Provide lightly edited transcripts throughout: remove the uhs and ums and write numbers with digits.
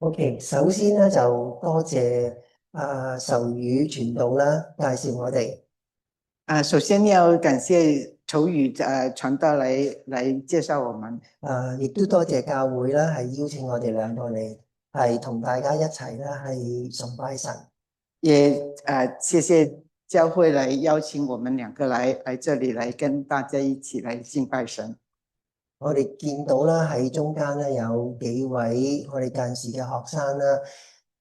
OK，首先咧就多謝仇語傳道啦，介紹我哋。首先要感謝仇語傳道來介紹我們。亦都多謝教會啦，係邀請我哋兩個嚟，係同大家一齊啦，係崇拜神。也謝謝教會來邀請我們兩個來這裡來跟大家一起來敬拜神。我哋見到啦，喺中間咧有幾位我哋近時嘅學生啦，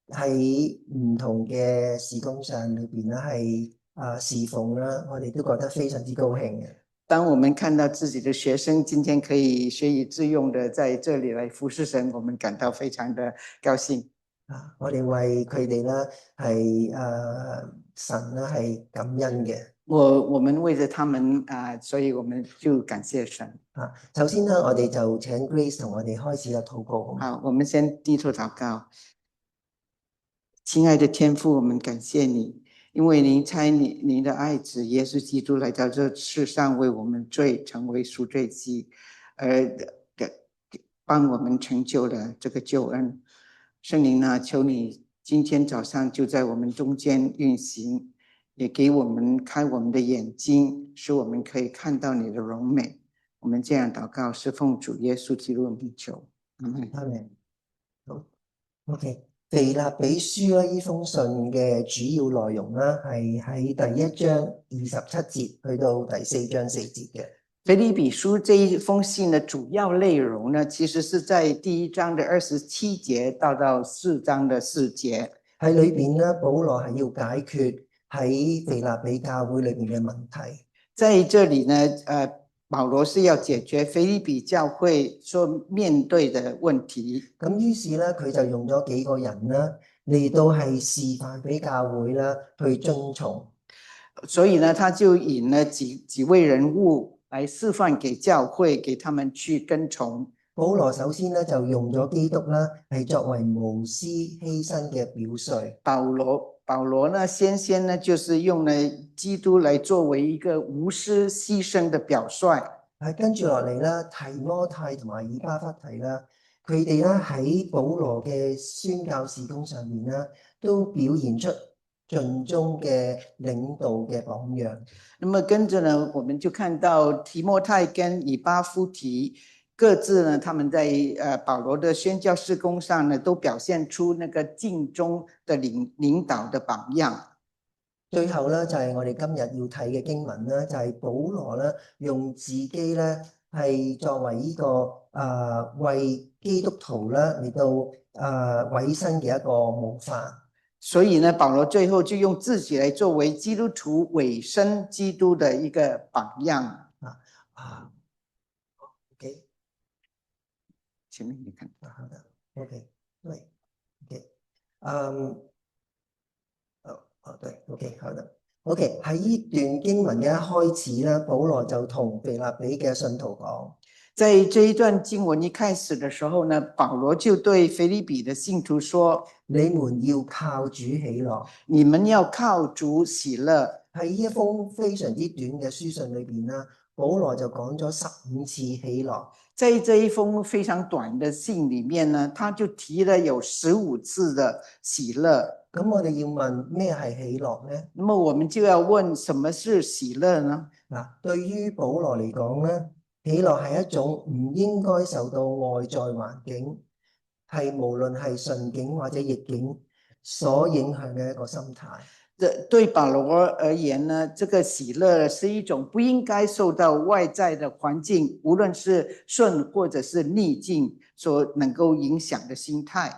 喺唔同嘅事工上裏邊啦，係侍奉啦，我哋都覺得非常之高興嘅。當我們看到自己的學生今天可以學以致用的在這裡來服侍神，我們感到非常的高興。我哋為佢哋啦係神啦係感恩嘅。我們為着他們所以我們就感謝神。首先呢，我哋就請 Grace 同我哋開始嘅禱告。好，我們先低頭禱告。親愛的天父，我們感謝你，因為您差您的愛子耶穌基督來到這世上，為我們罪成為贖罪祭，而幫我們成就了這個救恩。聖靈啊，求你今天早上就在我們中間運行，也給我們開我們的眼睛，使我們可以看到你的榮美。我們這樣禱告，是奉主耶穌基督的名求。阿們。阿們。好 ，OK。腓立比書呢封信嘅主要內容呢，係喺第1章27節去到第4章4節嘅。腓立比書這一封信的主要內容呢，其實是在第1章的27節到4章的4節。喺裏邊呢，保羅係要解決喺腓立比教會裏邊嘅問題。在這裡呢，保羅是要解決腓立比教會所面對的問題。咁於是呢，佢就用咗幾個人啦，嚟到係示範俾教會啦去遵從。所以呢，他就引了幾位人物來示範給教會，給他們去跟從。保羅首先呢，就用咗基督啦，係作為無私犧牲嘅表率。保羅呢，先呢，就是用了基督來作為一個無私犧牲的表率。跟住落嚟啦，提摩太同埋以巴弗提啦，佢哋咧喺保羅嘅宣教事工上面啦，都表現出盡忠嘅領導嘅榜樣。那麼跟着呢，我們就看到提摩太跟以巴弗提各自呢，他們在保羅的宣教事工上呢，都表現出那個盡忠的領導的榜樣。最後咧就係我哋今日要睇嘅經文啦，就係保羅咧用自己咧係作為呢個為基督徒咧嚟到委身嘅一個模範。所以呢，保羅最後就用自己來作為基督徒委身基督的一個榜樣。OK， 前面你看，好的 ，OK， 對 ，OK， 對 ，OK， 好的 ，OK， 喺呢段經文嘅一開始咧，保羅就同腓立比嘅信徒講，在這一段經文一開始的時候呢，保羅就對腓立比的信徒說：你們要靠主喜樂，你們要靠主喜樂。喺呢一封非常之短嘅書信裏邊啦，保羅就講咗15次喜樂。在這一封非常短的信裏面呢，他就提了有15次的喜樂。咁我哋要問咩係喜樂呢？那麼我們就要問什麼是喜樂呢？對於保羅嚟講呢，喜樂係一種唔應該受到外在環境，係無論係順境或者逆境所影響嘅一個心態。對保羅而言呢，這個喜樂是一種不應該受到外在的環境，無論是順或者是逆境所能夠影響的心態。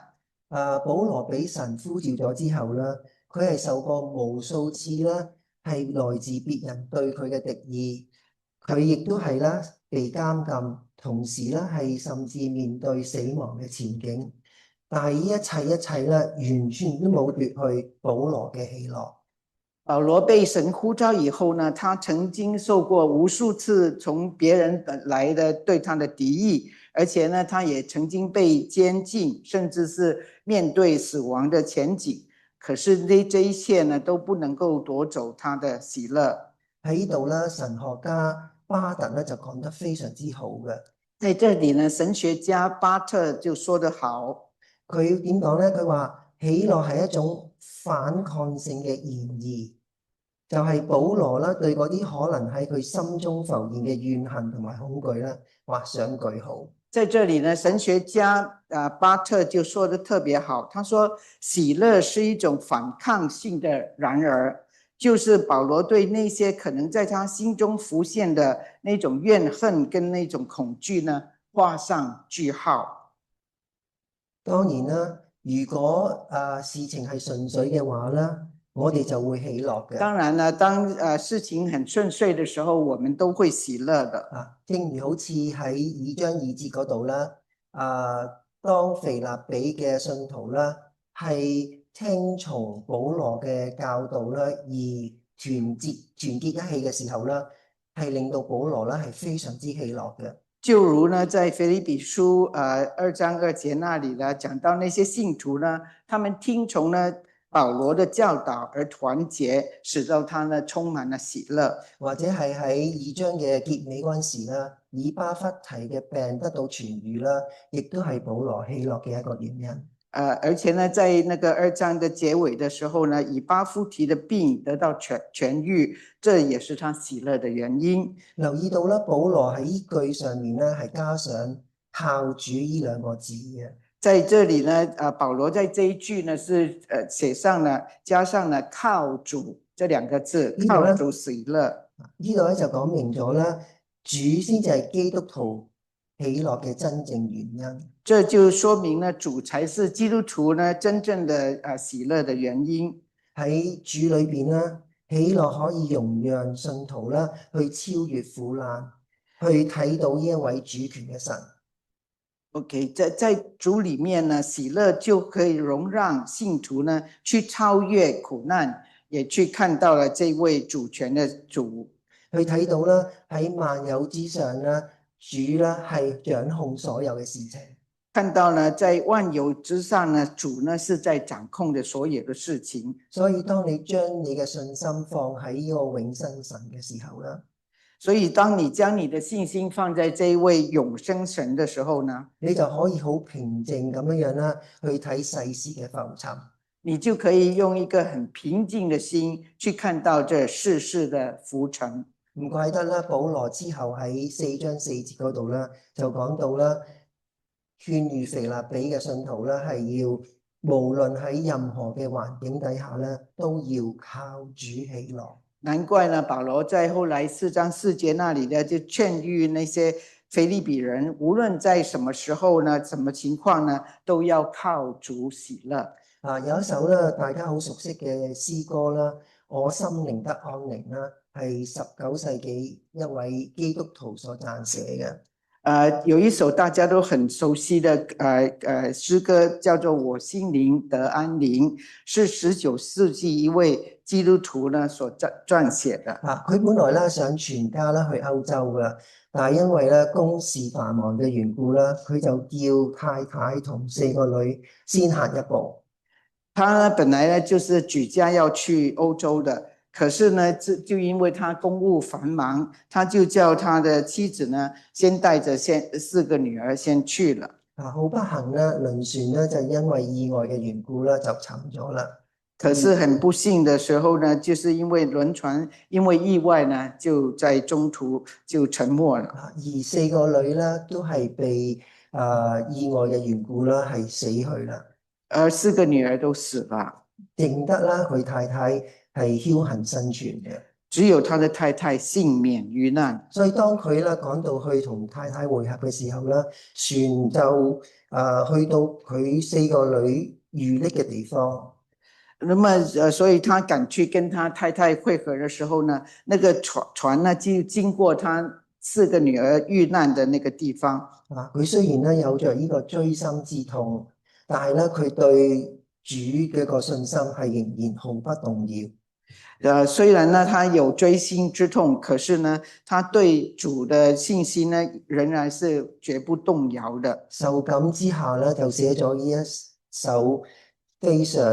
保羅俾神呼召咗之後呢，佢係受過無數次啦，係來自別人對佢嘅敵意，佢亦都係啦被監禁，同時啦係甚至面對死亡嘅前景。但係呢一切咧，完全都冇奪去保羅嘅喜樂。保羅被神呼召以後呢，他曾經受過無數次從別人來的對他的敵意，而且呢，他也曾經被監禁，甚至是面對死亡的前景。可是這一切呢，都不能夠奪走他的喜樂。喺呢度咧，神學家巴特咧就講得非常之好嘅。在這裡呢，神學家巴特就說得好，佢點講咧？佢話喜樂係一種反抗性嘅言義，就係保羅啦對嗰啲可能喺佢心中浮現嘅怨恨同埋恐懼啦，畫上句號。在這裡呢，神學家巴特就說得特別好，他說喜樂是一種反抗性的然而，就是保羅對那些可能在他心中浮現的那種怨恨跟那種恐懼呢，畫上句號。當然啦，如果事情係順遂嘅話啦，我哋就會喜樂嘅。當然啦，當事情很順遂的時候，我們都會喜樂的。正如好似喺2章2節嗰度啦，當腓立比嘅信徒啦，係聽從保羅嘅教導啦，而團結一氣嘅時候啦，係令到保羅啦係非常之喜樂嘅。就如呢，在腓立比書2章2節那裡呢，講到那些信徒呢，他們聽從呢保羅的教導而團結，使到他呢充滿了喜樂。或者係喺2章嘅結尾嗰陣時啦，以巴弗提嘅病得到痊癒啦，亦都係保羅喜樂嘅一個原因。而且呢，在那個2章的結尾的時候呢，以巴弗提的病得到痊癒，這也是他喜樂的原因。留意到啦，保羅喺依句上面呢係加上靠主呢兩個字嘅。在這裡呢，保羅在這一句呢是寫上了加上了靠主這兩個字，靠主喜樂。呢度咧就講明咗啦，主先至係基督徒喜樂嘅真正原因。這就說明呢，主才是基督徒呢真正的喜樂的原因。喺主裏邊啦，喜樂可以容讓信徒啦去超越苦難，去睇到呢一位主權嘅神。OK， 在主裏面呢，喜樂就可以容讓信徒呢去超越苦難，也去看到了這位主權的主，去睇到啦喺萬有之上啦，主啦係掌控所有嘅事情。看到呢，在萬有之上呢，主呢是在掌控的所有的事情。所以當你將你嘅信心放喺呢個永生神嘅時候啦，所以當你將你的信心放在這一位永生神的時候呢，你就可以好平靜咁樣啦，去睇世事嘅浮沉。你就可以用一個很平靜的心去看到這世事的浮沉。唔怪得啦，保羅之後喺4章4節嗰度啦，就講到啦，勸喻腓立比嘅信徒啦，係要無論喺任何嘅環境底下咧，都要靠主喜樂。難怪呢，保羅在後來4章4節那裡呢，就勸喻那些腓立比人，無論在什麼時候呢，什麼情況呢，都要靠主喜樂。有一首咧大家好熟悉嘅詩歌啦，我心靈得安寧啦，係19世紀一位基督徒所撰寫嘅。有一首大家都很熟悉的詩歌，叫做《我心靈得安寧》，是19世紀一位基督徒呢所撰寫的。佢本來咧想全家咧去歐洲噶，但係因為咧公事繁忙嘅緣故啦，佢就叫太太同4個女先行一步。他呢本來呢就是舉家要去歐洲的。可是呢，就因為他公務繁忙，他就叫他的妻子呢，先帶着4個女兒先去了。好不幸呢，輪船呢就因為意外嘅緣故啦，就沉咗啦。可是很不幸的時候呢，就是因為輪船因為意外呢，就在中途就沉沒了。而4個女呢，都係被意外嘅緣故啦，係死去啦。而4個女兒都死了，淨得啦佢太太係僥倖生存嘅，只有他的太太幸免於難。所以當佢咧趕到去同太太會合嘅時候咧，船就去到佢4個女遇溺嘅地方。那麼所以他趕去跟他太太會合的時候呢，那個船呢就經過他4個女兒遇難的那個地方。佢雖然咧有着呢個錐心之痛，但係咧佢對主嘅個信心係仍然毫不動搖。雖然呢，他有錐心之痛，可是呢，他對主的信心呢，仍然是絕不動搖的。受感之下呢，就寫咗呢一首非常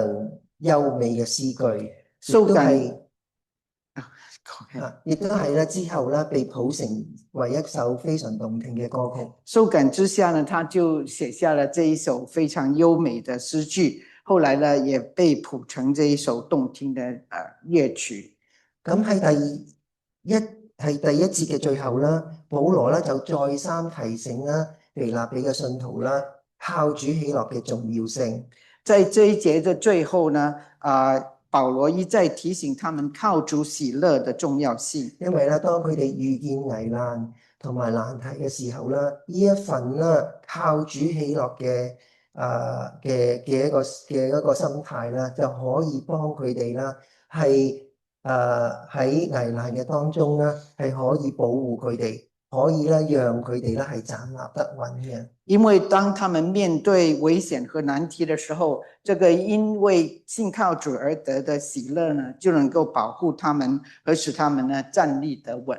優美嘅詩句。受感，亦都係咧之後咧被譜成為一首非常動聽嘅歌曲。受感之下呢，他就寫下了這一首非常優美的詩句，後來呢也被譜成這一首動聽的樂曲。咁喺第一節嘅最後啦，保羅咧就再三提醒啦腓立比嘅信徒啦，靠主喜樂嘅重要性。在這一節的最後呢，保羅一再提醒他們靠主喜樂的重要性。因為咧，當佢哋遇見危難同埋難題嘅時候咧，呢一份咧靠主喜樂嘅一個心態咧，就可以幫佢哋啦，係喺危難嘅當中咧，係可以保護佢哋，可以咧讓佢哋咧係站立得穩嘅。因為當他們面對危險和難題的時候，這個因為信靠主而得的喜樂呢，就能夠保護他們和使他們呢站立得穩。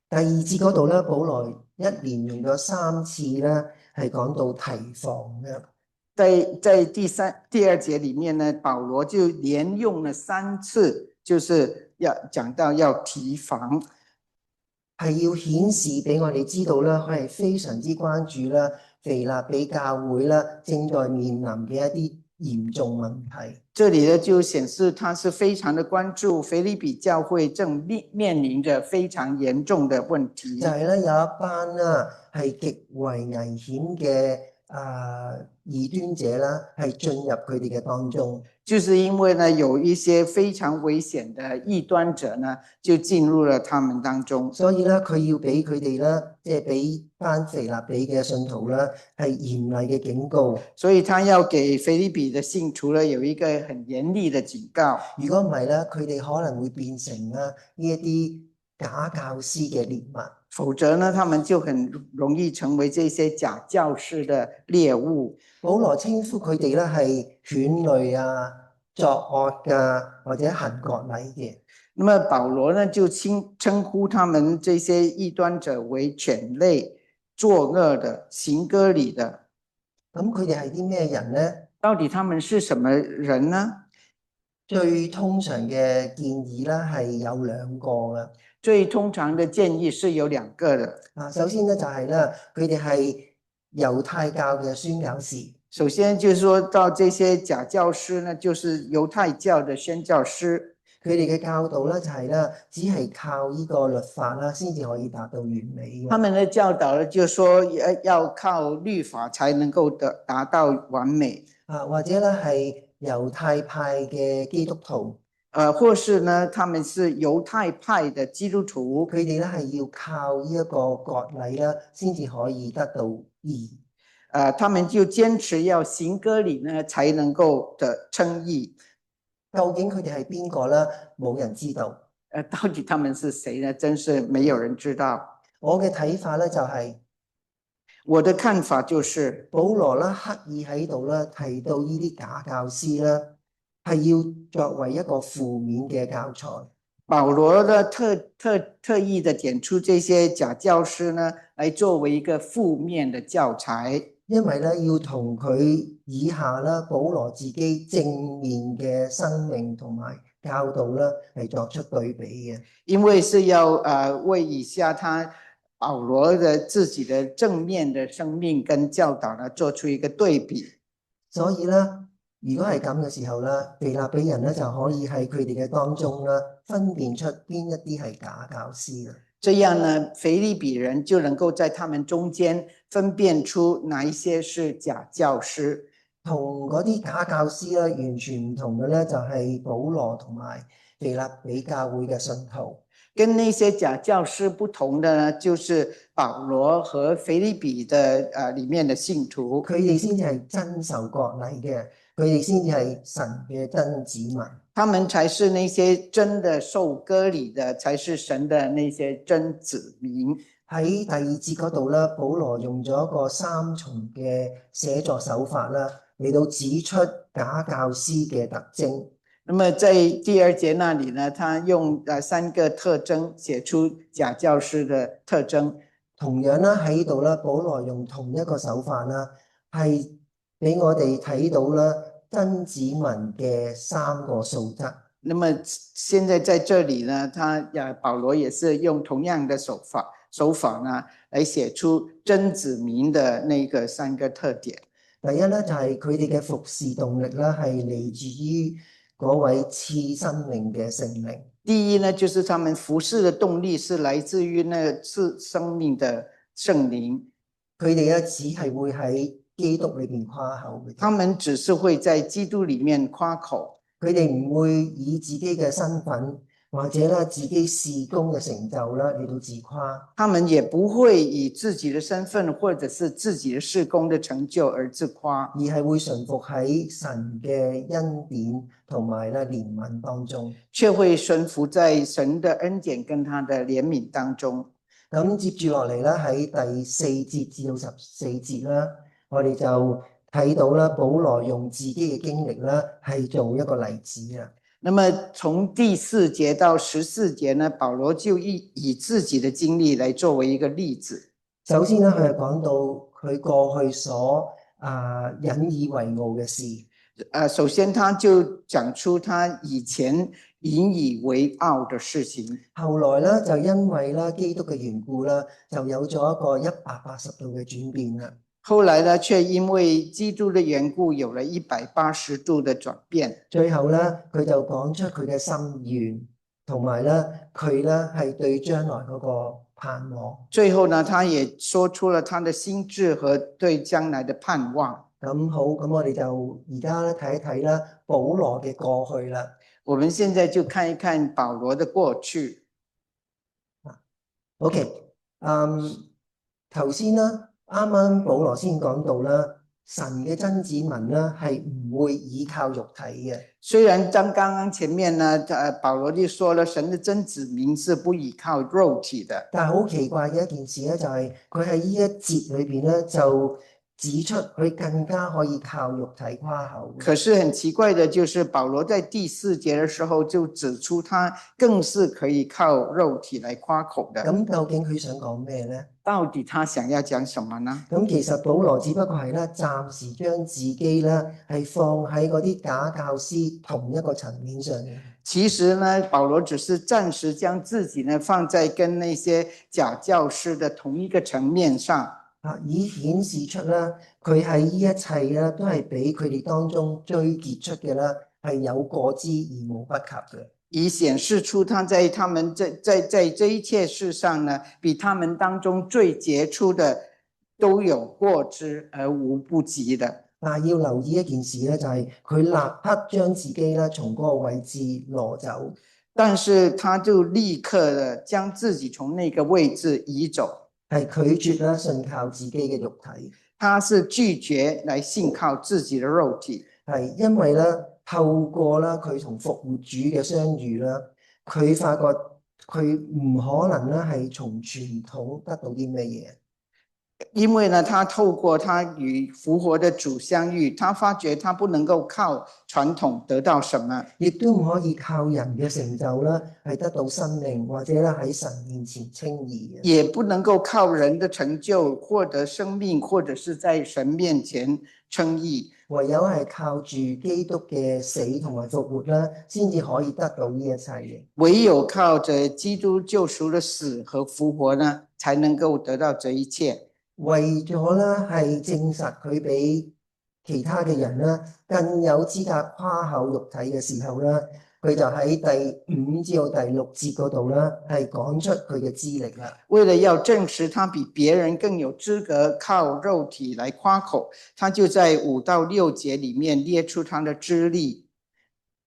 第二節嗰度咧，保羅一連用咗3次咧，係講到提防嘅。在第二節裡面呢，保羅就連用了3次，就是要講到要提防，係要顯示俾我哋知道啦，佢係非常之關注啦，腓立比教會啦正在面臨嘅一啲嚴重問題。這裡呢就顯示他是非常的關注腓立比教會正面臨着非常嚴重的問題。就係咧有一班啦係極為危險嘅異端者啦，係進入佢哋嘅當中。就是因為呢有一些非常危險的異端者呢，就進入了他們當中。所以咧佢要俾佢哋啦，即係俾翻腓立比嘅信徒啦，係嚴厲嘅警告。所以他要給腓立比的信徒呢有一個很嚴厲的警告。如果唔係咧，佢哋可能會變成啦呢一啲假教師嘅獵物。否則呢，他們就很容易成為這些假教師的獵物。保羅稱呼佢哋咧係犬類啊、作惡嘅或者行割禮嘅。那麼保羅呢就稱呼他們這些異端者為犬類、作惡的、行割禮的。咁佢哋係啲咩人呢？到底他們是什麼人呢？最通常嘅建議咧係有2個嘅。最通常的建議是有2個的。首先咧就係咧，佢哋係猶太教嘅宣教士。首先就是說到這些假教師呢，就是猶太教的宣教師。佢哋嘅教導咧就係咧，只係靠呢個律法啦，先至可以達到完美。他們的教導呢，就是說要靠律法才能夠達到完美。或者咧係猶太派嘅基督徒。或是呢，他們是猶太派的基督徒，佢哋咧係要靠呢一個割禮啦，先至可以得到義。他們就堅持要行割禮呢，才能夠的稱義。究竟佢哋係邊個呢？冇人知道。到底他們是誰呢？真是沒有人知道。我嘅睇法咧就係，我的看法就是，保羅啦刻意喺度咧提到呢啲假教師啦，係要作為一個負面嘅教材。保羅呢特意的點出這些假教師呢，來作為一個負面的教材。因為咧要同佢以下啦，保羅自己正面嘅生命同埋教導啦，係作出對比嘅。因為是要為以下他保羅的自己的正面的生命跟教導呢，做出一個對比。所以咧，如果係咁嘅時候咧，腓立比人咧就可以喺佢哋嘅當中啦，分辨出邊一啲係假教師啦。這樣呢，腓立比人就能夠在他們中間分辨出哪一些是假教師。同嗰啲假教師咧完全唔同嘅咧，就係保羅同埋腓立比教會嘅信徒。跟那些假教師不同的呢，就是保羅和腓立比的裡面的信徒，佢哋先至係真受割禮嘅，佢哋先至係神嘅真子民。他們才是那些真的受割禮的，才是神的那些真子民。喺第2節嗰度咧，保羅用咗一個3重嘅寫作手法啦，嚟到指出假教師嘅特徵。那麼在第2節那裡呢，他用3個特徵寫出假教師的特徵。同樣啦，喺度咧，保羅用同一個手法啦，係俾我哋睇到啦真子民嘅3個素質。那么现在在这里呢，保羅也是用同樣的手法呢，來寫出真子民的那個3個特點。第一咧就係佢哋嘅服侍動力啦，係嚟自於嗰位賜生命嘅聖靈。第一呢，就是他們服侍的動力是來自於那個賜生命的聖靈。佢哋咧只係會喺基督裏邊誇口嘅。他們只是會在基督裡面誇口。佢哋唔會以自己嘅身份或者咧自己事工嘅成就啦嚟到自誇。他們也不會以自己的身份或者是自己的事工的成就而自誇，而係會順服喺神嘅恩典同埋咧憐憫當中，卻會順服在神的恩典跟他的憐憫當中。咁接住落嚟咧喺第4節至到14節啦，我哋就睇到啦，保羅用自己嘅經歷啦，係做一個例子啊。那麼從第4節到14節呢，保羅就以自己的經歷來作為一個例子。首先咧，佢係講到佢過去所引以為傲嘅事。首先他就講出他以前引以為傲的事情。後來咧就因為咧基督嘅緣故啦，就有咗一個180度嘅轉變啦。後來呢，卻因為基督的緣故，有了180度的轉變。最後咧，佢就講出佢嘅心願，同埋咧佢咧係對將來嗰個盼望。最後呢，他也說出了他的心志和對將來的盼望。咁好，咁我哋就而家咧睇一睇啦，保羅嘅過去啦。我們現在就看一看保羅的過去。OK，頭先啦。啱啱保羅先講到啦，神嘅真子民呢係唔會依靠肉體嘅。雖然剛剛前面呢，保羅就說了，神的真子民是不依靠肉體的。但係好奇怪嘅一件事咧，就係佢喺呢一節裏邊咧就指出佢更加可以靠肉體誇口。可是很奇怪的，就是保羅在第4節的時候就指出，他更是可以靠肉體來誇口的。咁究竟佢想講咩呢？到底他想要講什麼呢？咁其實保羅只不過係咧暫時將自己咧係放喺嗰啲假教師同一個層面上嘅。其實呢，保羅只是暫時將自己呢放在跟那些假教師的同一個層面上。以顯示出啦，佢喺呢一切咧都係比佢哋當中最傑出嘅啦，係有過之而無不及嘅。以顯示出他在他們在這一切事上呢，比他們當中最傑出的都有過之而無不及的。但係要留意一件事咧，就係佢立刻將自己咧從嗰個位置攞走，但是他就立刻的將自己從那個位置移走，係拒絕啦信靠自己嘅肉體。他是拒絕來信靠自己的肉體，係因為咧透過啦佢同復活主嘅相遇啦，佢發覺佢唔可能咧係從傳統得到啲咩嘢。因為呢，他透過他與復活的主相遇，他發覺他不能夠靠傳統得到什麼，亦都唔可以靠人嘅成就啦，係得到生命或者咧喺神面前稱義嘅。也不能夠靠人的成就獲得生命，或者是在神面前稱義，唯有係靠住基督嘅死同埋復活啦，先至可以得到呢一切嘅。唯有靠着基督救贖的死和復活呢，才能夠得到這一切。為咗咧係證實佢比其他嘅人啦更有資格誇口肉體嘅時候啦，佢就喺第5至到第6節嗰度啦，係講出佢嘅資歷啦。為了要證實他比別人更有資格靠肉體來誇口，他就在5到6節裡面列出他的資歷。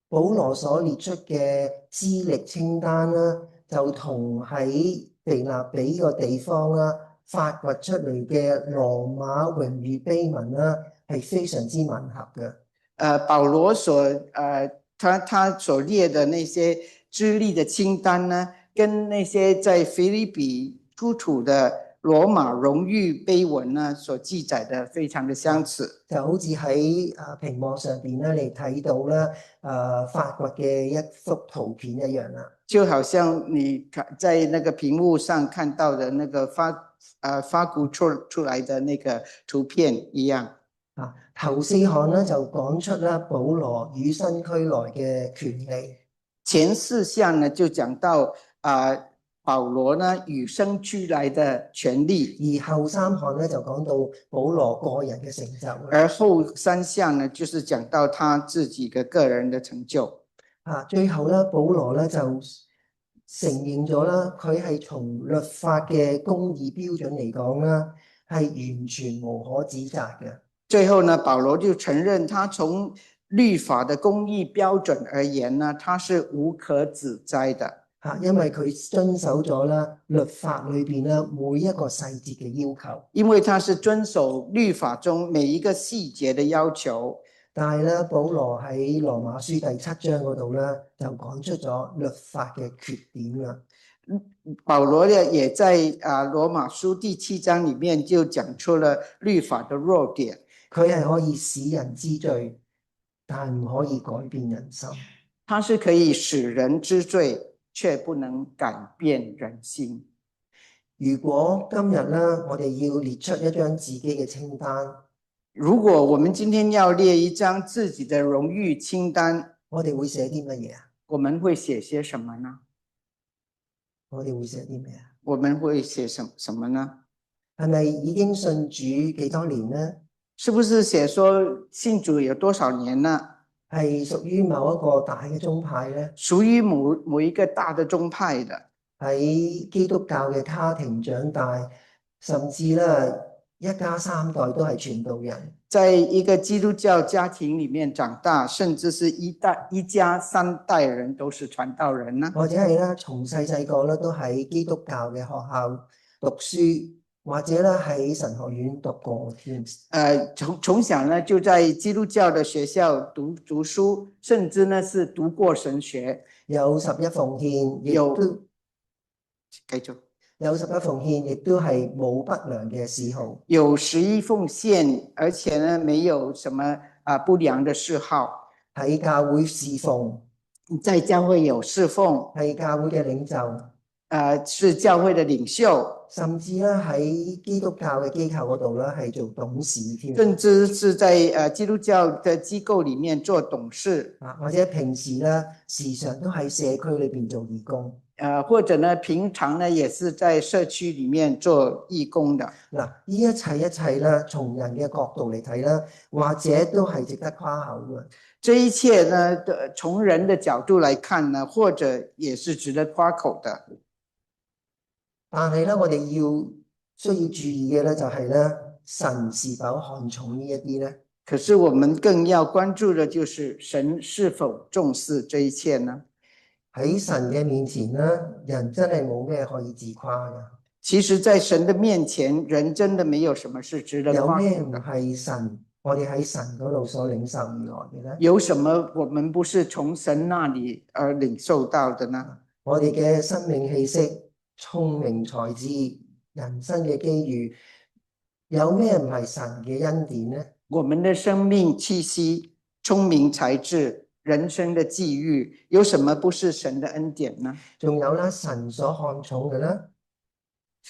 保羅所列出嘅資歷清單啦，就同喺腓立比個地方啦發掘出嚟嘅羅馬榮譽碑文啦，係非常之吻合嘅。保羅他所列的那些資歷的清單呢，跟那些在腓立比出土的羅馬榮譽碑文呢所記載的非常的相似，就好似喺屏幕上邊咧，你睇到啦發掘嘅一幅圖片一樣啦。就好像你在那個屏幕上看到的那個發掘出來的那個圖片一樣。頭4項咧就講出啦保羅與生俱來嘅權利。前4項呢就講到保羅呢與生俱來的權利，而後3項咧就講到保羅個人嘅成就啦。而後3項呢就是講到他自己嘅個人的成就。最後咧，保羅咧就承認咗啦，佢係從律法嘅公義標準嚟講啦，係完全無可指責嘅。最後呢，保羅就承認，他從律法的公義標準而言呢，他是無可指摘的。因為佢遵守咗啦律法裏邊咧每一個細節嘅要求，因為他是遵守律法中每一個細節的要求。但係咧，保羅喺羅馬書第7章嗰度咧就講出咗律法嘅缺點啦。保羅呢也在羅馬書第7章裏面就講出了律法的弱點。佢係可以使人知罪，但唔可以改變人心。他是可以使人知罪，卻不能改變人心。如果今日咧，我哋要列出一張自己嘅清單，如果我們今天要列一張自己的榮譽清單，我哋會寫啲乜嘢啊？我們會寫些什麼呢？我哋會寫啲咩啊？我們會寫什麼呢？係咪已經信主幾多年呢？是不是寫說信主有多少年呢？係屬於某一個大嘅宗派呢？屬於某一個大的宗派的，喺基督教嘅家庭長大，甚至咧一家3代都係傳道人，在一個基督教家庭裡面長大，甚至是一家3代人都是傳道人呢？或者係咧從細個咧都喺基督教嘅學校讀書，或者咧喺神學院讀過添。從小呢就在基督教的學校讀書，甚至呢是讀過神學，有11奉獻，亦都繼續有11奉獻，亦都係冇不良嘅嗜好。有11奉獻，而且呢沒有什麼不良的嗜好。喺教會侍奉，在教會有侍奉，係教會嘅領袖，是教會的領袖，甚至咧喺基督教嘅機構嗰度咧係做董事添，甚至是在基督教的機構裡面做董事，或者平時咧時常都喺社區裏邊做義工，或者呢平常呢也是在社區裡面做義工的。呢一切咧，從人嘅角度嚟睇咧，或者都係值得誇口嘅。這一切呢，從人的角度來看呢，或者也是值得誇口的。但係咧，我哋需要注意嘅咧，就係咧，神是否看重呢一啲咧？可是我們更要關注的就是神是否重視這一切呢？喺神嘅面前咧，人真係冇咩可以自誇嘅。其實，在神的面前，人真的沒有什麼是值得誇口的。有咩唔係神？我哋喺神嗰度所領受而來嘅咧？有什麼我們不是從神那裡而領受到的呢？我哋嘅生命氣息、聰明才智、人生嘅機遇，有咩唔係神嘅恩典呢？我們的生命氣息、聰明才智、人生的際遇，有什麼不是神的恩典呢？仲有啦，神所看重嘅啦，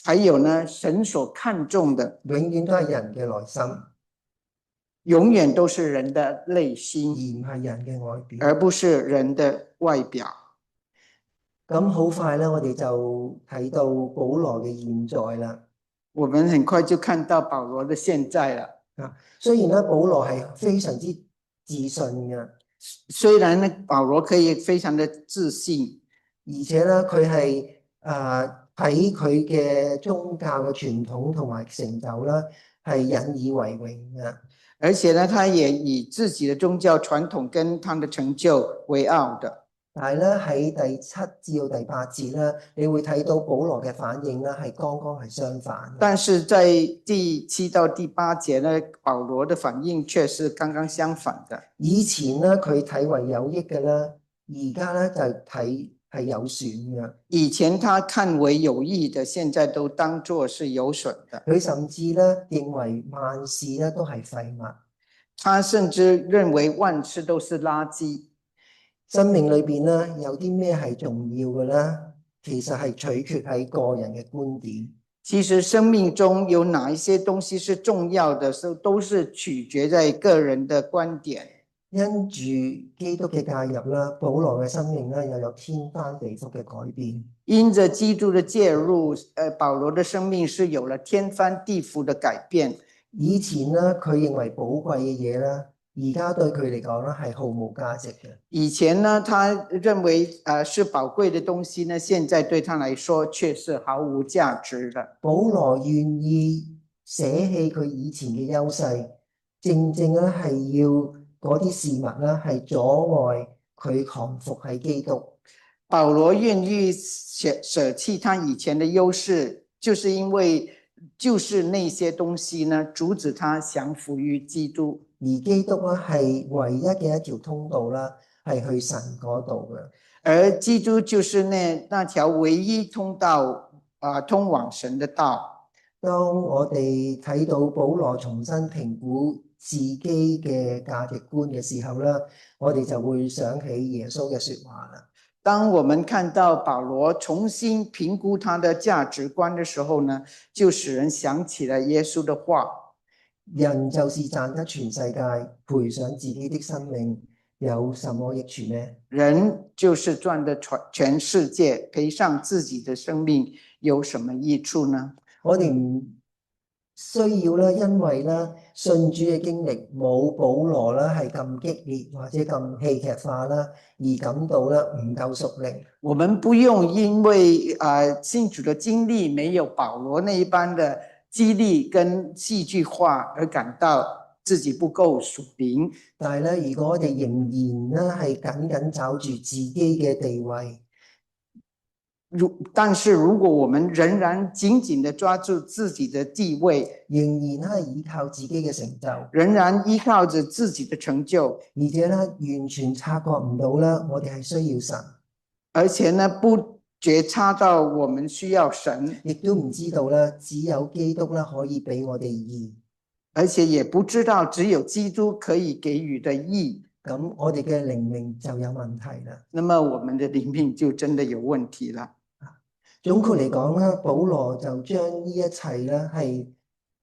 還有呢，神所看重的，永遠都係人嘅內心，永遠都是人的內心，而唔係人嘅外表，而不是人的外表。咁好快咧，我哋就睇到保羅嘅現在啦。我們很快就看到保羅的現在了。雖然咧保羅係非常之自信嘅，雖然呢保羅可以非常的自信，而且咧佢係喺佢嘅宗教嘅傳統同埋成就啦，係引以為榮嘅。而且呢，他也以自己的宗教傳統跟他的成就為傲的。但係咧喺第7至到第8節咧，你會睇到保羅嘅反應咧係剛剛係相反。但是在第7到第8節呢，保羅的反應卻是剛剛相反的。以前咧佢睇為有益嘅咧，而家咧就睇係有損嘅。以前他看為有益的，現在都當作是有損的。佢甚至咧認為萬事咧都係廢物。他甚至認為萬事都是垃圾。生命裏邊咧有啲咩係重要嘅咧？其實係取決喺個人嘅觀點。其實生命中有哪一些東西是重要的，都是取決在個人的觀點。因住基督嘅介入啦，保羅嘅生命咧又有天翻地覆嘅改變。因着基督的介入，保羅的生命是有了天翻地覆的改變。以前咧佢認為寶貴嘅嘢啦，而家對佢嚟講咧係毫無價值嘅。以前呢，他認為是寶貴的東西呢，現在對他來說卻是毫無價值的。保羅願意捨棄佢以前嘅優勢，正正咧係要嗰啲事物咧係阻礙佢降服喺基督。保羅願意捨棄他以前的優勢，就是因為就是那些東西呢，阻止他降服於基督。而基督咧係唯一嘅一條通道啦，係去神嗰度嘅。而基督就是那條唯一通道通往神的道。當我哋睇到保羅重新評估自己嘅價值觀嘅時候咧，我哋就會想起耶穌嘅說話啦。當我們看到保羅重新評估他的價值觀的時候呢，就使人想起了耶穌的話：人就是賺得全世界，賠上自己的生命，有什麼益處呢？人就是賺得全世界，賠上自己的生命，有什麼益處呢？我哋唔需要啦，因為咧信主嘅經歷冇保羅啦係咁激烈或者咁戲劇化啦，而感到咧唔夠屬靈。我們不用因為信主的經歷沒有保羅那一般的激勵跟戲劇化而感到自己不夠屬靈。但係咧，如果我哋仍然咧係緊緊抓住自己嘅地位，但是如果我們仍然緊緊地抓住自己的地位，仍然係依靠自己嘅成就，仍然依靠着自己的成就，而且咧完全察覺唔到啦，我哋係需要神，而且呢不覺察到我們需要神，亦都唔知道啦，只有基督啦可以俾我哋義，而且也不知道只有基督可以給予的義，咁我哋嘅靈命就有問題啦。那麼我們的靈命就真的有問題了。總括嚟講咧，保羅就將呢一切咧係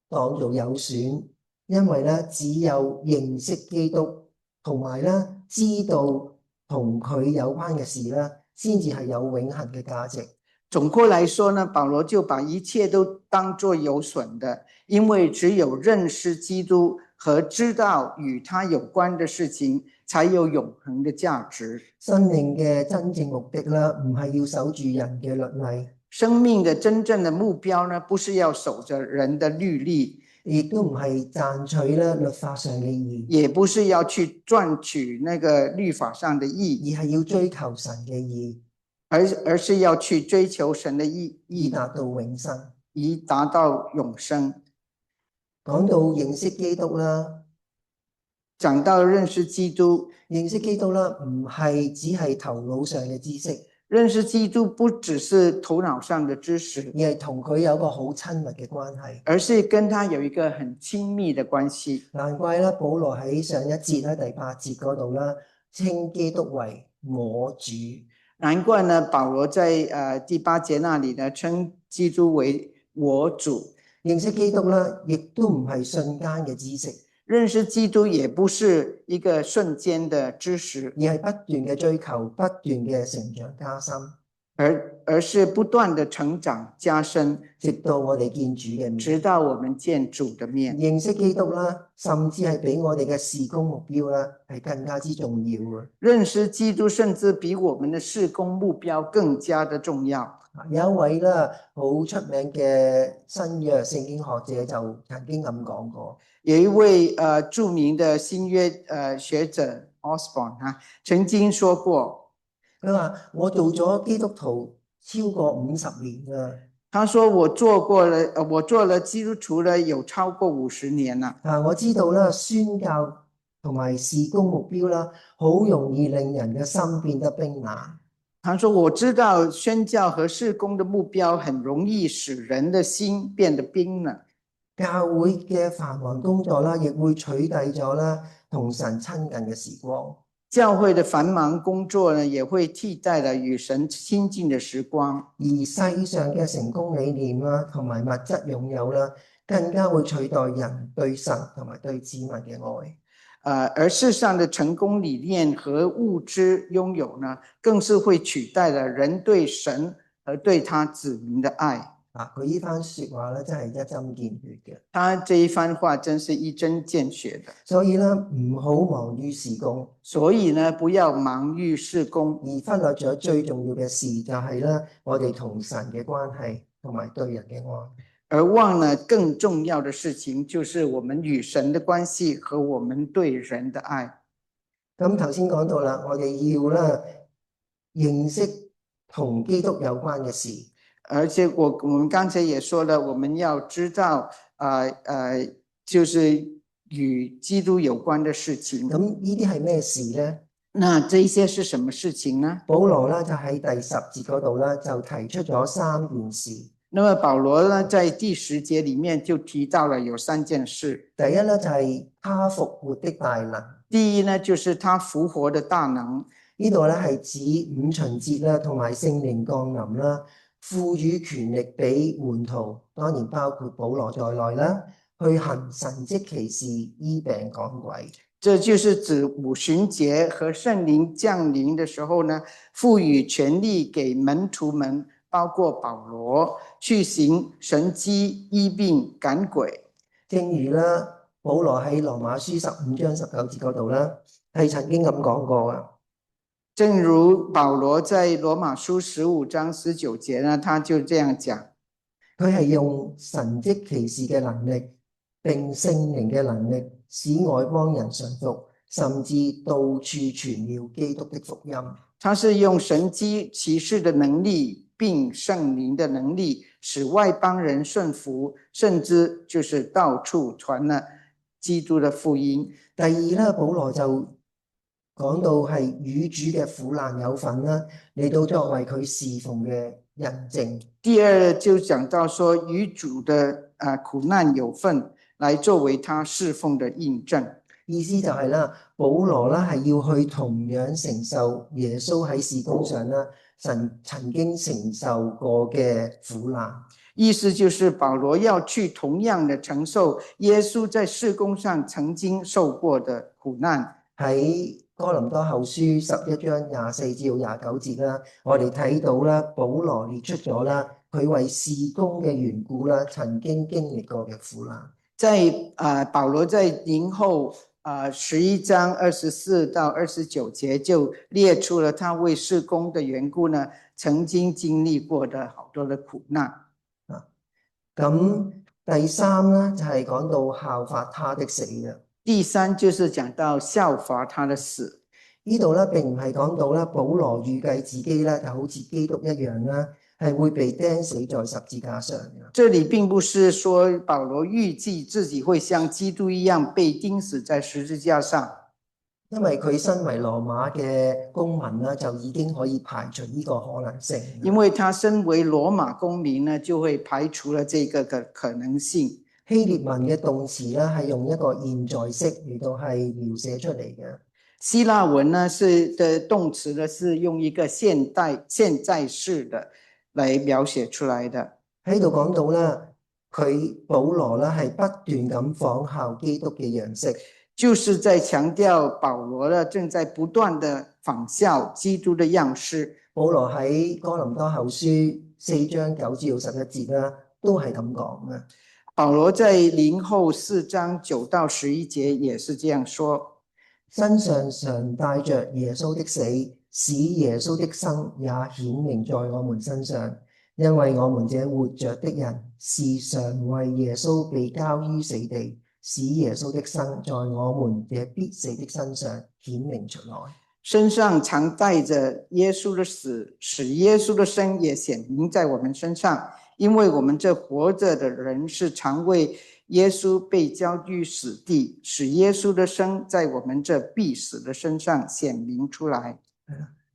當做有損，因為咧只有認識基督同埋咧知道同佢有關嘅事咧，先至係有永恆嘅價值。總括來說呢，保羅就把一切都當作有損的，因為只有認識基督和知道與他有關的事情，才有永恆的價值。生命嘅真正目的啦，唔係要守住人嘅律例。生命的真正的目標呢，不是要守着人的律例，亦都唔係賺取咧律法上嘅義，也不是要去賺取那個律法上的義，而係要追求神嘅義，而是要去追求神的義，以達到永生，以達到永生。講到認識基督啦，講到認識基督，認識基督啦，唔係只係頭腦上嘅知識，認識基督不只是頭腦上的知識，而係同佢有個好親密嘅關係，而是跟他有一個很親密的關係。難怪啦，保羅喺上一節咧第8節嗰度啦，稱基督為我主。難怪呢，保羅在第8節那裡呢，稱基督為我主。認識基督啦，亦都唔係瞬間嘅知識，認識基督也不是一個瞬間的知識，而係不斷嘅追求，不斷嘅成長加深，而是不斷的成長加深，直到我哋見主嘅面，直到我們見主的面。認識基督啦，甚至係比我哋嘅事工目標啦，係更加之重要嘅。認識基督甚至比我們的事工目標更加的重要。有一位啦好出名嘅新約聖經學者就曾經咁講過，有一位著名的新約學者 Osborne 曾經說過，佢話我做咗基督徒超過50年啦。他說我做了基督徒了有超過50年啦。我知道啦，宣教同埋事工目標啦，好容易令人嘅心變得冰冷。他說我知道宣教和事工的目標很容易使人的心變得冰冷。教會嘅繁忙工作啦，亦會取締咗啦同神親近嘅時光。教會的繁忙工作呢，也會替代了與神親近的時光。而世上嘅成功理念啦，同埋物質擁有啦，更加會取代人對神同埋對子民嘅愛。而世上的成功理念和物质拥有呢，更是会取代了人對神和對他子民的愛。佢呢番說話咧，真係一針見血嘅。他這一番話真是一針見血的。所以咧，唔好忙於事工。所以呢，不要忙於事工，而忽略咗最重要嘅事，就係咧我哋同神嘅關係同埋對人嘅愛。而忘了更重要的事情，就是我們與神的關係和我們對人的愛。咁頭先講到啦，我哋要咧認識同基督有關嘅事，而且我們剛才也說了，我們要知道就是與基督有關的事情。咁呢啲係咩事呢？那這些是什麼事情呢？保羅咧就喺第10節嗰度咧就提出咗3件事。那麼保羅呢，在第10節裡面就提到了有3件事。第一咧就係他復活的大能。第一呢，就是他復活的大能。呢度咧係指五旬節啦，同埋聖靈降臨啦，賦予權力俾門徒，當然包括保羅在內啦，去行神蹟奇事、醫病趕鬼。這就是指五旬節和聖靈降臨的時候呢，賦予權力給門徒們，包括保羅去行神蹟、醫病趕鬼。正如啦，保羅喺羅馬書15章19節嗰度啦，係曾經咁講過啊。正如保羅在羅馬書15章19節呢，他就這樣講，佢係用神蹟奇事嘅能力，並聖靈嘅能力，使外邦人信服，甚至到處傳了基督的福音。他是用神蹟奇事的能力，並聖靈的能力，使外邦人信服，甚至就是到處傳了基督的福音。第二咧，保羅就講到係與主嘅苦難有份啦，嚟到作為佢侍奉嘅印證。第二就講到說與主的苦難有份，來作為他侍奉的印證。意思就係啦，保羅啦係要去同樣承受耶穌喺事工上啦，曾經承受過嘅苦難。意思就是保羅要去同樣的承受耶穌在事工上曾經受過的苦難。喺哥林多後書11章24至29節啦，我哋睇到啦，保羅列出咗啦，佢為事工嘅緣故啦，曾經經歷過嘅苦難。保羅在林後11章24到29節就列出了他為事工的緣故呢，曾經經歷過的好多的苦難。咁第3呢，就係講到效法他的死嘅。第3就是講到效法他的死。呢度咧並唔係講到咧保羅預計自己咧就好似基督一樣啦，係會被釘死在十字架上嘅。這裡並不是說保羅預計自己會像基督一樣被釘死在十字架上，因為佢身為羅馬嘅公民啦，就已經可以排除呢個可能性。因為他身為羅馬公民呢，就會排除了這個的可能性。希臘文嘅動詞咧係用一個現在式嚟到係描寫出嚟嘅。希臘文呢的動詞呢是用一個現在式的來描寫出來的。喺度講到咧，佢保羅咧係不斷咁仿效基督嘅樣式，就是在強調保羅呢正在不斷的仿效基督的樣式。保羅喺哥林多後書4章9至11節啦，都係咁講嘅。保羅在林後4章9到11節也是這樣說，身上常帶着耶穌的死，使耶穌的生也顯明在我們身上，因為我們這活着的人是常為耶穌被交於死地，使耶穌的生在我們這必死的身上顯明出來。身上常帶着耶穌的死，使耶穌的生也顯明在我們身上，因為我們這活着的人是常為耶穌被交於死地，使耶穌的生在我們這必死的身上顯明出來。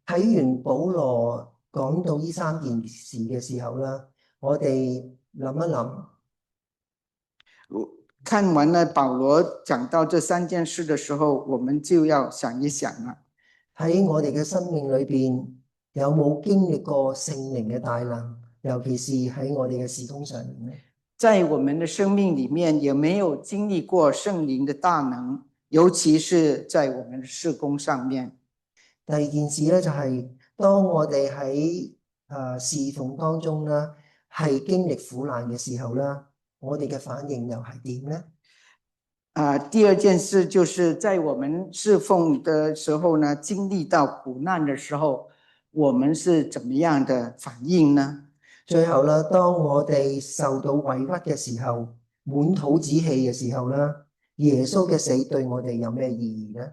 睇完保羅講到呢3件事嘅時候啦，我哋諗一諗，看完了保羅講到這3件事的時候，我們就要想一想啦。喺我哋嘅生命裏邊，有冇經歷過聖靈嘅大能？尤其是喺我哋嘅事工上面咧，在我們的生命裡面，有沒有經歷過聖靈的大能？尤其是在我們事工上面。第二件事咧就係、當我哋喺侍奉當中啦，係經歷苦難嘅時候啦，我哋嘅反應又係點咧？第二件事就是在我們侍奉的時候呢，經歷到苦難的時候，我們是怎麼樣的反應呢？最後啦，當我哋受到委屈嘅時候，滿肚子氣嘅時候啦，耶穌嘅死對我哋有咩意義呢？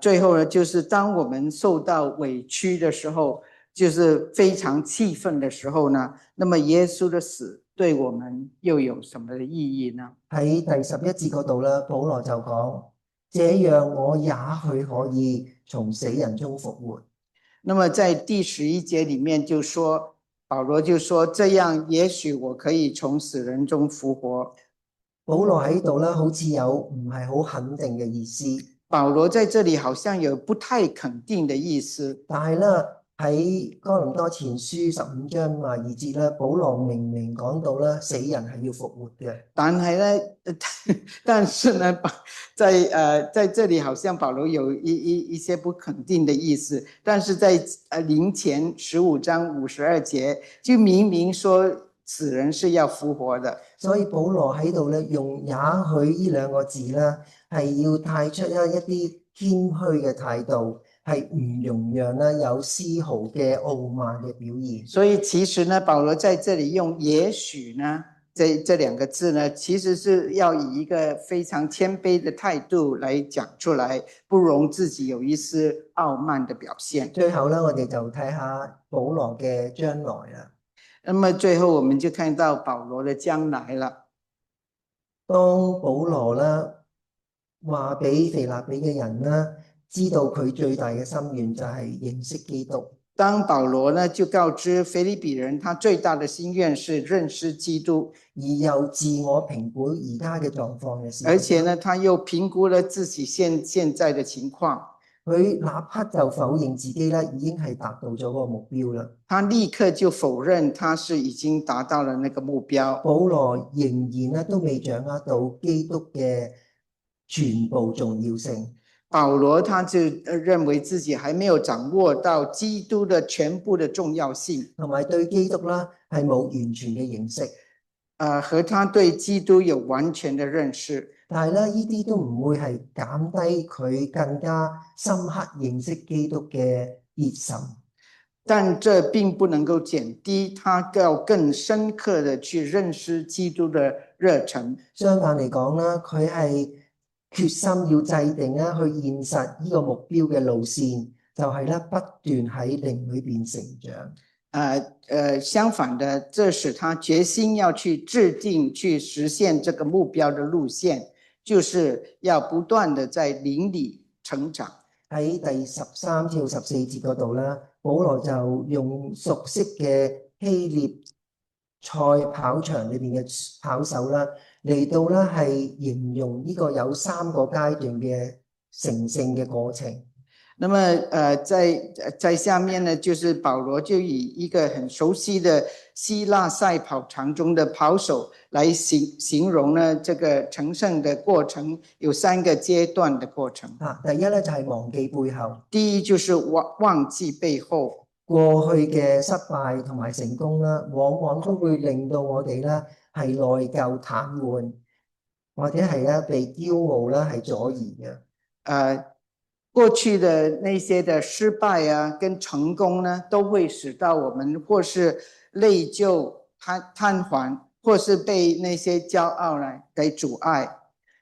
最後呢，就是當我們受到委屈的時候，就是非常氣憤的時候呢，那麼耶穌的死對我們又有什麼意義呢？喺第11節嗰度啦，保羅就講：這樣我也許可以從死人中復活。那麼在第11節裡面就說，保羅就說：這樣也許我可以從死人中復活。保羅喺度咧，好似有唔係好肯定嘅意思。保羅在這裡好像有不太肯定的意思，但係咧喺哥林多前書15章22節咧，保羅明明講到咧，死人係要復活嘅。但是呢，在這裡好像保羅有一些不肯定的意思，但是在林前15章52節就明明說死人是要復活的。所以保羅喺度咧用也許呢兩個字咧，係要帶出一啲謙虛嘅態度，係唔容讓咧有絲毫嘅傲慢嘅表現。所以其實呢，保羅在這裡用也許呢這兩個字呢，其實是要以一個非常謙卑的態度來講出來，不容自己有一絲傲慢的表現。最後咧，我哋就睇下保羅嘅將來啦。那麼最後我們就看到保羅的將來了。當保羅啦話俾腓立比嘅人啦知道佢最大嘅心願就係認識基督。當保羅呢就告知腓立比人，他最大的心願是認識基督，而又自我評估而家嘅狀況嘅時候，而且呢他又評估了自己現在的情況。佢立刻就否認自己咧已經係達到咗個目標啦。他立刻就否認他是已經達到了那個目標。保羅仍然咧都未掌握到基督嘅全部重要性。保羅他就認為自己還沒有掌握到基督的全部的重要性，同埋對基督啦係冇完全嘅認識。和他對基督有完全的認識。但係咧，呢啲都唔會係減低佢更加深刻認識基督嘅熱忱。但這並不能夠減低他要更深刻的去認識基督的熱忱。相反嚟講啦，佢係決心要制定啦去現實呢個目標嘅路線，就係咧不斷喺靈裏邊成長。相反的，這使他決心要去制定、去實現這個目標的路線，就是要不斷的在靈裏成長。喺第13至14節嗰度啦，保羅就用熟悉嘅希臘賽跑場裏邊嘅跑手啦，嚟到咧係形容呢個有3個階段嘅成聖嘅過程。那麼在下面呢，就是保羅就以一個很熟悉的希臘賽跑場中的跑手來形容呢這個成聖的過程，有3個階段的過程。第一咧就係忘記背後。第一就是忘記背後。過去嘅失敗同埋成功啦，往往都會令到我哋咧係內疚癱瘓，或者係咧被驕傲啦係阻移嘅。過去的那些的失敗啊，跟成功呢，都會使到我們或是內疚、癱瘓，或是被那些驕傲呢給阻礙。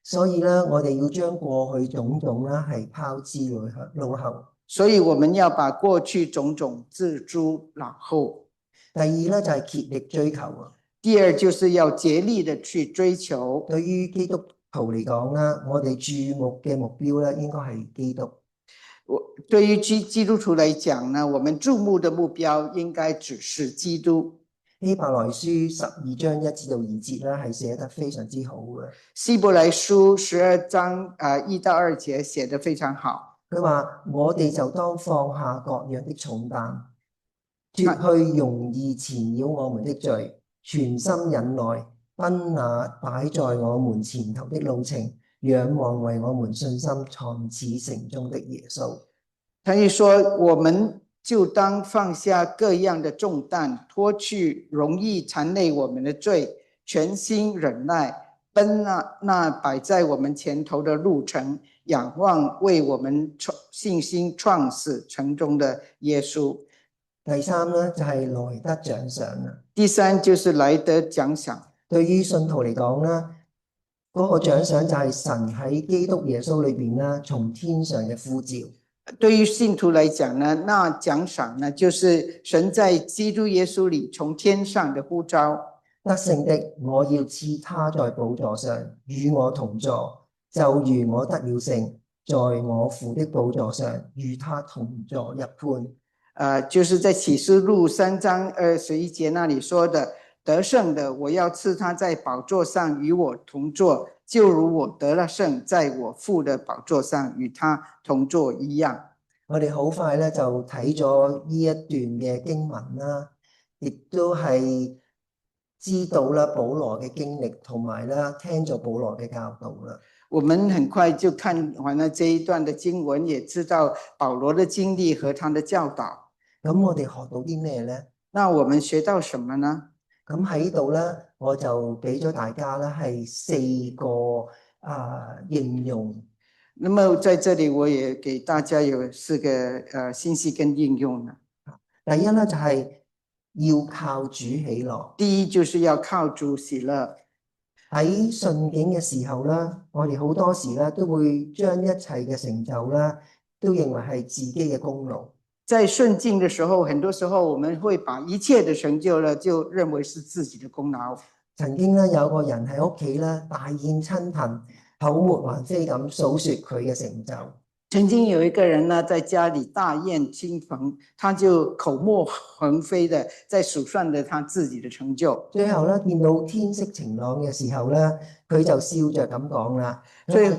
所以咧，我哋要將過去種種啦係拋之腦後。所以我們要把過去種種置諸腦後。第二咧就係竭力追求啊。第二就是要竭力的去追求。對於基督徒嚟講啦，我哋注目嘅目標咧應該係基督。對於基督徒來講呢，我們注目的目標應該只是基督。希伯來書12章1至2節咧係寫得非常之好嘅。希伯來書12章1到2節寫得非常好。佢話我哋就當放下各樣的重擔，脫去容易纏繞我們的罪，全心忍耐，奔那擺在我們前頭的路程，仰望為我們信心創始成終的耶穌。他又說，我們就當放下各樣的重擔，脫去容易纏累我們的罪，全心忍耐，奔那擺在我們前頭的路程，仰望為我們信心創始成終的耶穌。第三呢，就係來得獎賞啦。第三就是來得獎賞。對於信徒嚟講呢，嗰個獎賞就係神喺基督耶穌裏邊呢，從天上嘅呼召。對於信徒來講呢，那獎賞呢，就是神在基督耶穌裏從天上的呼召。得勝的，我要賜他在寶座上與我同坐，就如我得了勝，在我父的寶座上與他同坐一般。就是在啟示錄3章21節那裡說的，得勝的，我要賜他在寶座上與我同坐，就如我得了勝，在我父的寶座上與他同坐一樣。我哋好快咧就睇咗呢一段嘅經文啦，亦都係知道啦保羅嘅經歷，同埋啦聽咗保羅嘅教導啦。我們很快就看完了這一段的經文，也知道保羅的經歷和他的教導。咁我哋學到啲咩呢？那我們學到什麼呢？咁喺度咧，我就俾咗大家咧係4個應用。那麼在這裡我也給大家有4個信息跟應用啦。第一咧就係要靠主喜樂。第一就是要靠主喜樂。喺順境嘅時候咧，我哋好多時咧都會將一切嘅成就咧都認為係自己嘅功勞。在順境的時候，很多時候我們會把一切的成就呢，就認為是自己的功勞。曾經咧有個人喺屋企咧大宴親朋，口沫橫飛咁數說佢嘅成就。曾經有一個人呢，在家裡大宴親朋，他就口沫橫飛的在數算着他自己的成就。最後咧見到天色晴朗嘅時候咧，佢就笑着咁講啦。佢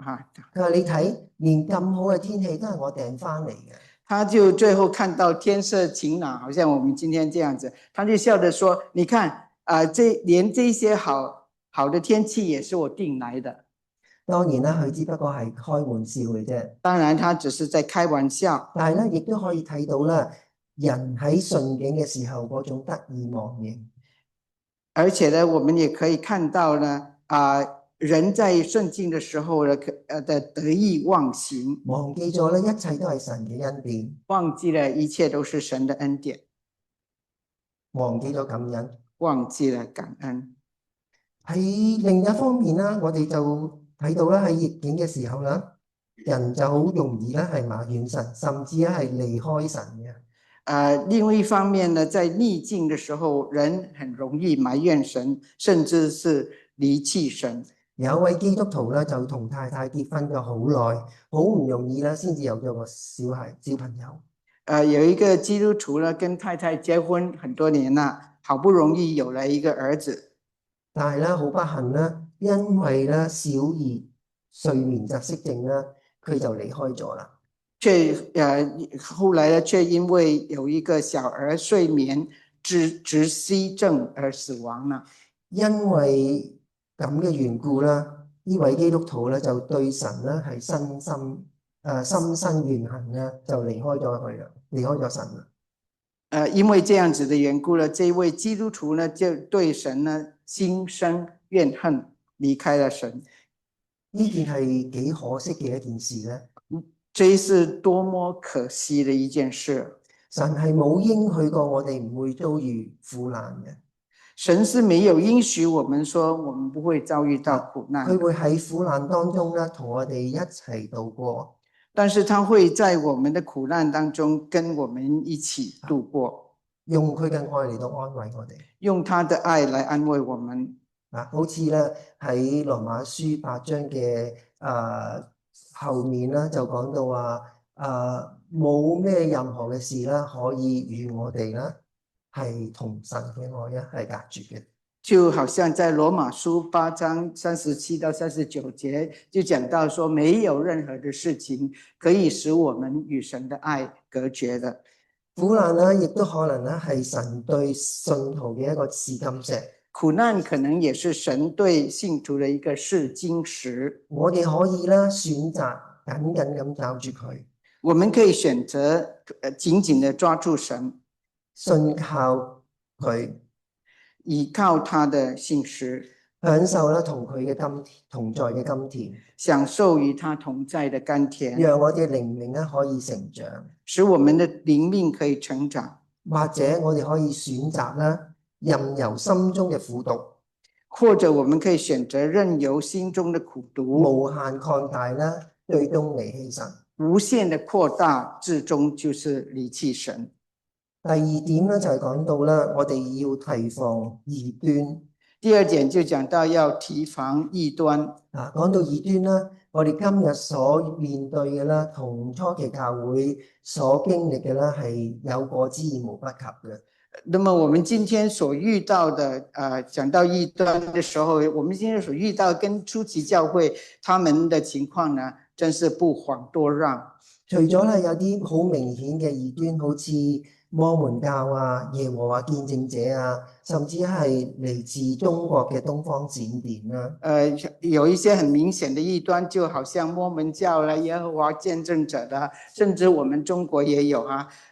話你睇，連咁好嘅天氣都係我訂翻嚟嘅。他就最後看到天色晴朗，好像我們今天這樣子，他就笑着說：你看連這些好的天氣也是我訂來的。當然啦，佢只不過係開玩笑嘅啫。當然，他只是在開玩笑。但係咧，亦都可以睇到啦，人喺順境嘅時候嗰種得意忘形。而且呢，我們也可以看到呢，人在順境的時候呢，的得意忘形，忘記咗咧，一切都係神嘅恩典，忘記了一切都是神的恩典，忘記咗感恩，忘記了感恩。喺另一方面啦，我哋就睇到啦，喺逆境嘅時候啦，人就好容易咧係埋怨神，甚至咧係離開神嘅。另外一方面呢，在逆境的時候，人很容易埋怨神，甚至是離棄神。有一位基督徒咧，就同太太結婚咗好耐，好唔容易啦，先至有咗個小朋友。有一個基督徒呢，跟太太結婚很多年啦，好不容易有了一個兒子，但係咧好不幸啦，因為咧小兒睡眠窒息症啦，佢就離開咗啦。後來呢，卻因為有一個小兒睡眠窒息症而死亡啦。因為咁嘅緣故啦，呢位基督徒咧就對神咧係心生怨恨啦，就離開咗佢啦，離開咗神啦。因為這樣子的緣故呢，這位基督徒呢就對神呢心生怨恨，離開了神。呢件係幾可惜嘅一件事咧。這是多麼可惜的一件事。神係冇應許過我哋唔會遭遇苦難嘅。神是沒有應許我們說我們不會遭遇到苦難，佢會喺苦難當中咧同我哋一齊度過，但是他會在我們的苦難當中跟我們一起度過，用佢嘅愛嚟到安慰我哋，用他的愛來安慰我們。好似咧喺羅馬書8章嘅後面咧就講到話冇咩任何嘅事啦可以與我哋啦係同神嘅愛咧係隔絕嘅。就好像在羅馬書8章37到39節就講到說，沒有任何的事情可以使我們與神的愛隔絕的。苦難咧亦都可能咧係神對信徒嘅一個試金石。苦難可能也是神對信徒的一個試金石。我哋可以啦選擇緊緊咁抓住佢，我們可以選擇緊緊地抓住神，信靠佢，依靠他的信實，享受啦同佢嘅同在嘅甘甜，享受與他同在的甘甜，讓我哋靈命咧可以成長，使我們的靈命可以成長。或者我哋可以選擇啦任由心中嘅苦毒，或者我們可以選擇任由心中的苦毒無限擴大啦，最終離棄神。無限的擴大，至終就是離棄神。第二點咧就係講到啦，我哋要提防異端。第二點就講到要提防異端。講到異端啦，我哋今日所面對嘅啦，同初期教會所經歷嘅啦，係有過之而無不及嘅。那麼我們今天所遇到的，講到異端的時候，我們今天所遇到跟初期教會他們的情況呢，真是不遑多讓。除咗咧有啲好明顯嘅異端，好似摩門教啊、耶和華見證者啊，甚至係嚟自中國嘅東方閃電啦。有一些很明顯的異端，就好像摩門教啦、耶和華見證者啦，甚至我們中國也有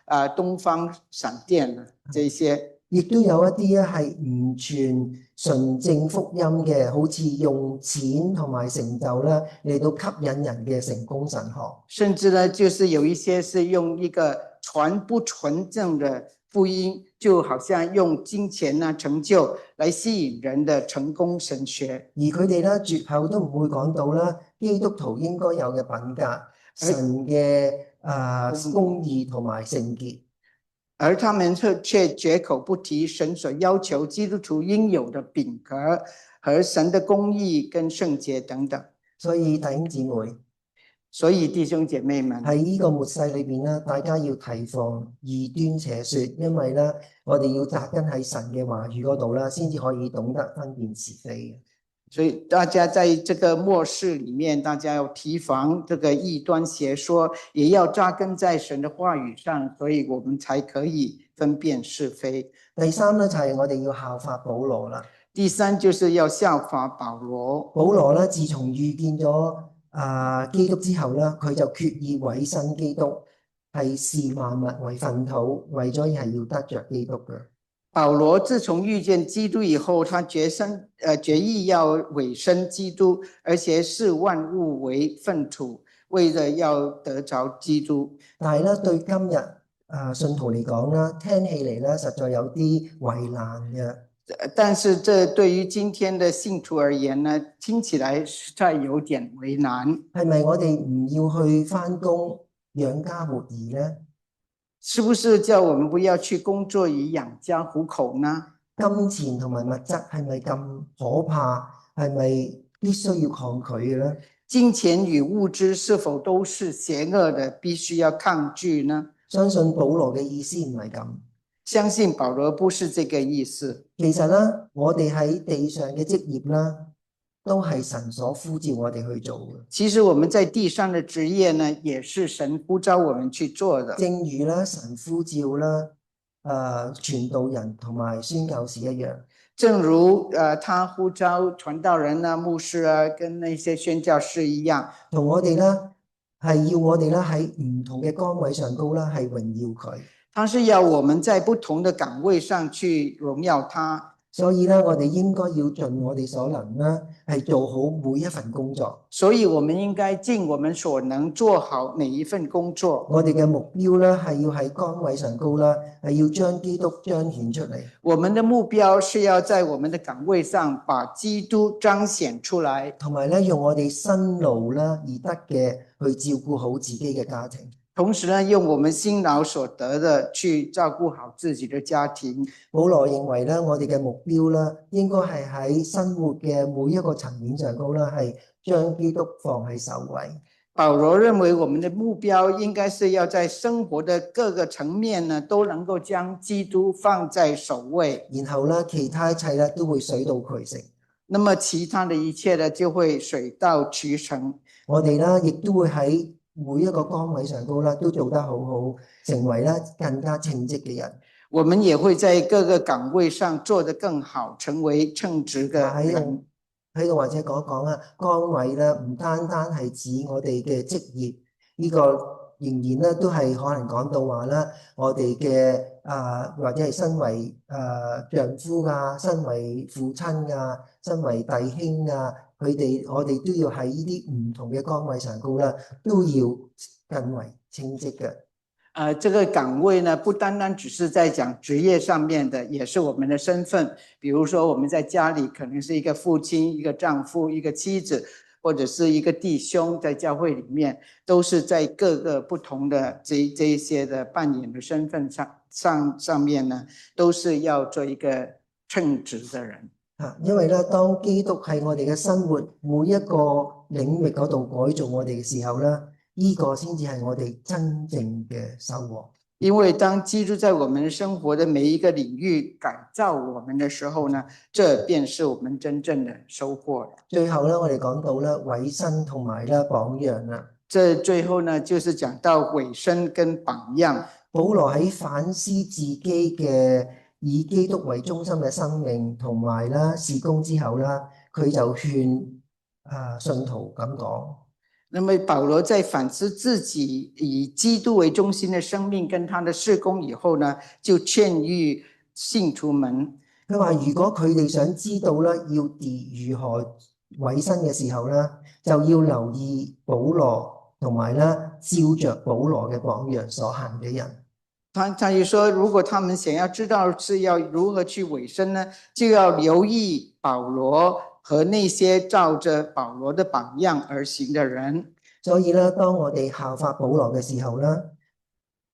東方閃電啦，這些。亦都有一啲咧係唔傳純正福音嘅，好似用錢同埋成就啦嚟到吸引人嘅成功神學。甚至呢，就是有一些是用一個傳不純正的福音，就好像用金錢啊、成就來吸引人的成功神學。而佢哋咧絕口都唔會講到啦，基督徒應該有嘅品格、神嘅公義同埋聖潔。而他們卻絕口不提神所要求基督徒應有的品格和神的公義跟聖潔等等。所以弟兄姊妹，所以弟兄姐妹們，喺呢個末世裏邊咧，大家要提防異端邪說，因為咧我哋要扎根喺神嘅話語嗰度啦，先至可以懂得分辨是非嘅。所以大家在這個末世裏面，大家要提防這個異端邪說，也要扎根在神的話語上，所以我們才可以分辨是非。第三咧就係我哋要效法保羅啦。第三就是要效法保羅。保羅咧自從遇見咗基督之後咧，佢就決意委身基督，係視萬物為糞土，為咗係要得着基督嘅。保羅自從遇見基督以後，他決意要委身基督，而且視萬物為糞土，為了要得着基督。但係咧，對今日信徒嚟講啦，聽起嚟咧實在有啲為難嘅。但是這對於今天的信徒而言呢，聽起來實在有點為難。係咪我哋唔要去返工養家活兒呢？是不是叫我們不要去工作以養家糊口呢？金錢同埋物質係咪咁可怕？係咪必須要抗拒嘅呢？金錢與物質是否都是邪惡的，必須要抗拒呢？相信保羅嘅意思唔係咁。相信保羅不是這個意思。其實咧，我哋喺地上嘅職業啦，都係神所呼召我哋去做嘅。其實我們在地上的職業呢，也是神呼召我們去做的。正如啦，神呼召啦，傳道人同埋宣教士一樣。正如他呼召傳道人啊、牧師啊，跟那些宣教士一樣，同我哋啦，係要我哋啦喺唔同嘅崗位上高啦，係榮耀佢。他是要我們在不同的崗位上去榮耀他。所以咧，我哋應該要盡我哋所能啦，係做好每一份工作。所以我們應該盡我們所能做好每一份工作。我哋嘅目標咧係要喺崗位上高啦，係要將基督彰顯出嚟。我們的目標是要在我們的崗位上把基督彰顯出來，同埋咧用我哋辛勞啦而得嘅去照顧好自己嘅家庭。同時呢，用我們辛勞所得的去照顧好自己的家庭。保羅認為咧，我哋嘅目標啦，應該係喺生活嘅每一個層面上高啦，係將基督放喺首位。保羅認為我們的目標應該是要在生活的各個層面呢，都能夠將基督放在首位。然後咧，其他一切咧都會水到渠成。那麼其他的一切呢，就會水到渠成。我哋咧亦都會喺每一個崗位上高啦，都做得好好，成為咧更加稱職嘅人。我们也會在各個崗位上做得更好，成為稱職嘅喺人。度喺度或者講講啊，崗位咧唔單單係指我哋嘅職業，呢個仍然咧都係可能講到話啦，我哋嘅或者係身為丈夫啊，身為父親啊，身為弟兄啊，我哋都要喺呢啲唔同嘅崗位上高啦，都要更為稱職嘅。這個崗位呢，不單單只是在講職業上面的，也是我們的身份。比如說我們在家裏可能是一個父親、一個丈夫、一個妻子，或者是一個弟兄，在教會裏面，都是在各個不同的這一些的扮演的身份上面呢，都是要做一個稱職的人。因為咧，當基督喺我哋嘅生活每一個領域嗰度改造我哋嘅時候咧，呢個先至係我哋真正嘅收穫。因為當基督在我們生活的每一個領域改造我們的時候呢，這便是我們真正的收穫。最後咧，我哋講到咧委身同埋咧榜樣啦。這最後呢，就是講到委身跟榜樣。保羅喺反思自己嘅以基督為中心嘅生命同埋啦事工之後啦，佢就勸信徒咁講。那麼保羅在反思自己以基督為中心的生命跟他的事工以後呢，就勸喻信徒們，佢話如果佢哋想知道咧要如何委身嘅時候咧，就要留意保羅同埋咧照着保羅嘅榜樣所行嘅人。他就說，如果他們想要知道是要如何去委身呢，就要留意保羅和那些照着保羅的榜樣而行的人。所以咧，當我哋效法保羅嘅時候咧，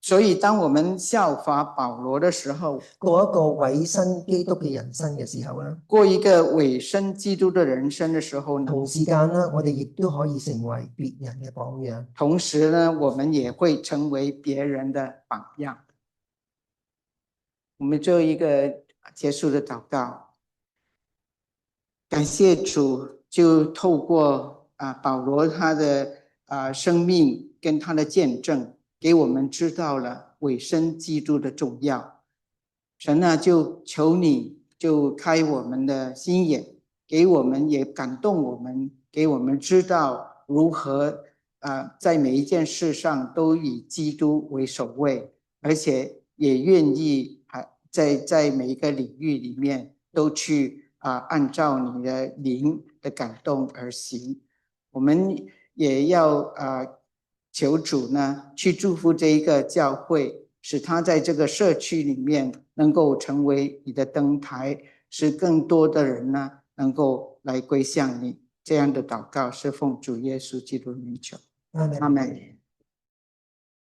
所以當我們效法保羅的時候，過一個委身基督嘅人生嘅時候咧，過一個委身基督的人生的時候呢，同時間咧，我哋亦都可以成為別人嘅榜樣。同時呢，我們也會成為別人的榜樣。我們做一個結束的禱告，感謝主，就透過保羅他的生命跟他的見證，給我們知道了委身基督的重要。神啊，就求你就開我們的心眼，給我們也感動我們，給我們知道如何在每一件事上都以基督為首位，而且也願意在每一個領域裡面都去按照你的靈的感動而行。我們也要求主呢去祝福這一個教會，使他在這個社區裡面能夠成為你的燈台，使更多的人呢能夠來歸向你。這樣的禱告是奉主耶穌基督名求。阿們。